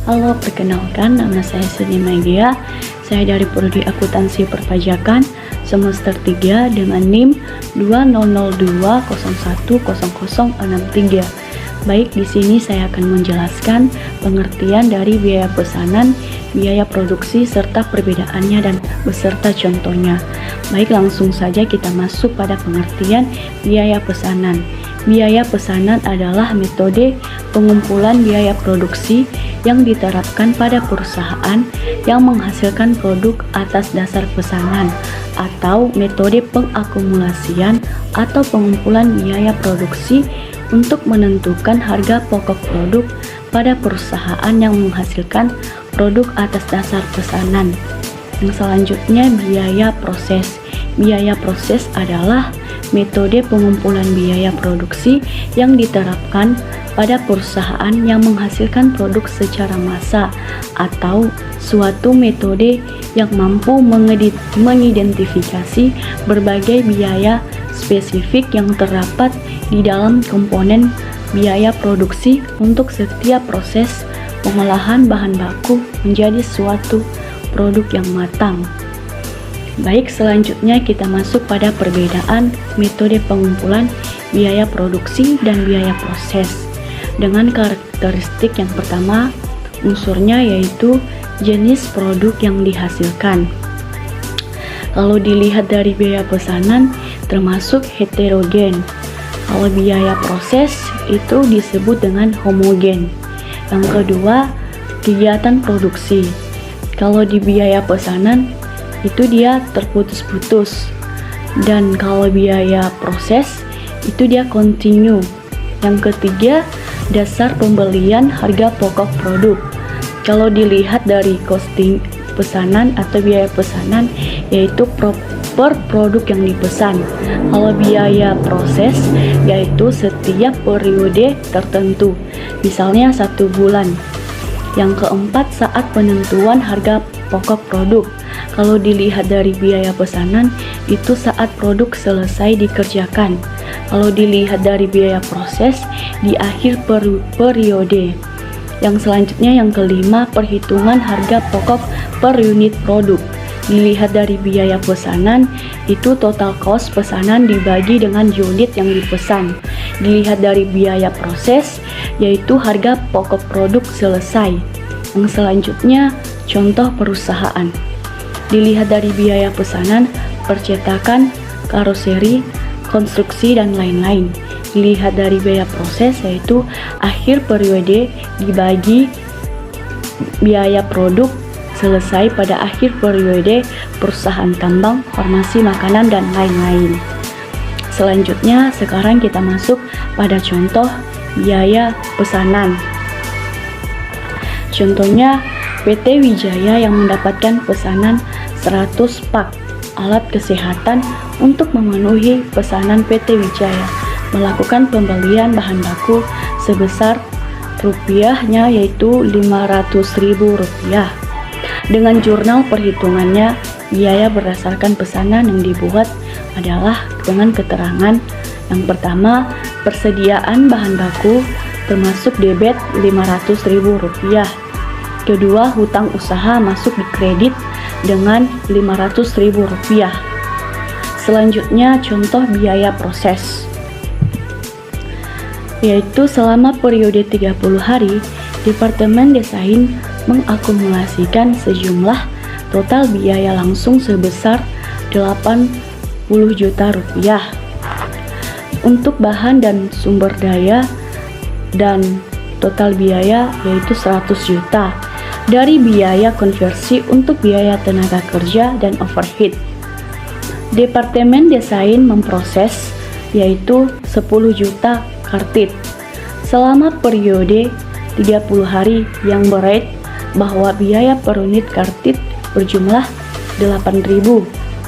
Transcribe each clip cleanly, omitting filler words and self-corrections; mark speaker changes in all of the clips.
Speaker 1: Halo, perkenalkan nama saya Suni Magia. Saya dari Prodi Akuntansi Perpajakan semester 3 dengan NIM 2002010063. Baik, di sini saya akan menjelaskan pengertian dari biaya pesanan, biaya produksi serta perbedaannya dan beserta contohnya. Baik, langsung saja kita masuk pada pengertian biaya pesanan. Biaya pesanan adalah metode pengumpulan biaya produksi yang diterapkan pada perusahaan yang menghasilkan produk atas dasar pesanan, atau metode pengakumulasian atau pengumpulan biaya produksi untuk menentukan harga pokok produk pada perusahaan yang menghasilkan produk atas dasar pesanan. Yang selanjutnya, biaya proses. Biaya proses adalah metode pengumpulan biaya produksi yang diterapkan pada perusahaan yang menghasilkan produk secara massal, atau suatu metode yang mampu mengidentifikasi berbagai biaya spesifik yang terdapat di dalam komponen biaya produksi untuk setiap proses pengolahan bahan baku menjadi suatu produk yang matang. Baik, selanjutnya kita masuk pada perbedaan metode pengumpulan biaya produksi dan biaya proses. Dengan karakteristik yang pertama, unsurnya yaitu jenis produk yang dihasilkan. Kalau dilihat dari biaya pesanan, termasuk heterogen. Kalau biaya proses itu disebut dengan homogen. Yang kedua, kegiatan produksi. Kalau di biaya pesanan itu dia terputus-putus, dan kalau biaya proses itu dia kontinu. Yang ketiga, dasar pembelian harga pokok produk. Kalau dilihat dari costing pesanan atau biaya pesanan, yaitu per produk yang dipesan. Kalau biaya proses yaitu setiap periode tertentu, misalnya 1 bulan. Yang keempat, saat penentuan harga pokok produk. Kalau dilihat dari biaya pesanan, itu saat produk selesai dikerjakan. Kalau dilihat dari biaya proses, di akhir periode. Yang selanjutnya, yang kelima, perhitungan harga pokok per unit produk. Dilihat dari biaya pesanan, itu total cost pesanan dibagi dengan unit yang dipesan. Dilihat dari biaya proses, yaitu harga pokok produk selesai. Yang selanjutnya, contoh perusahaan. Dilihat dari biaya pesanan, percetakan, karoseri, konstruksi, dan lain-lain. Dilihat dari biaya proses, yaitu akhir periode dibagi biaya produk selesai pada akhir periode perusahaan tambang, farmasi, makanan, dan lain-lain. Selanjutnya, sekarang kita masuk pada contoh biaya pesanan. Contohnya, PT Wijaya yang mendapatkan pesanan 100 pak alat kesehatan untuk memenuhi pesanan PT Wijaya, melakukan pembelian bahan baku sebesar rupiahnya yaitu Rp500.000. Dengan jurnal perhitungannya, biaya berdasarkan pesanan yang dibuat adalah dengan keterangan yang pertama, persediaan bahan baku termasuk debit Rp500.000. Kedua, hutang usaha masuk di kredit dengan Rp500.000. Selanjutnya, contoh biaya proses, yaitu selama periode 30 hari, Departemen Desain mengakumulasikan sejumlah total biaya langsung sebesar Rp80 juta untuk bahan dan sumber daya, dan total biaya yaitu 100 juta dari biaya konversi untuk biaya tenaga kerja dan overhead. Departemen Desain memproses yaitu 10 juta kartit selama periode 30 hari, yang berarti bahwa biaya per unit kartit berjumlah 8.000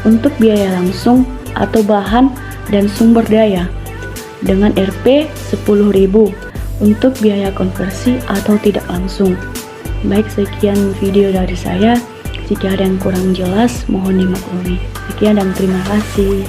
Speaker 1: untuk biaya langsung atau bahan dan sumber daya, dengan Rp 10.000 untuk biaya konversi atau tidak langsung. Baik, sekian video dari saya. Jika ada yang kurang jelas, mohon dimaklumi. Sekian dan terima kasih.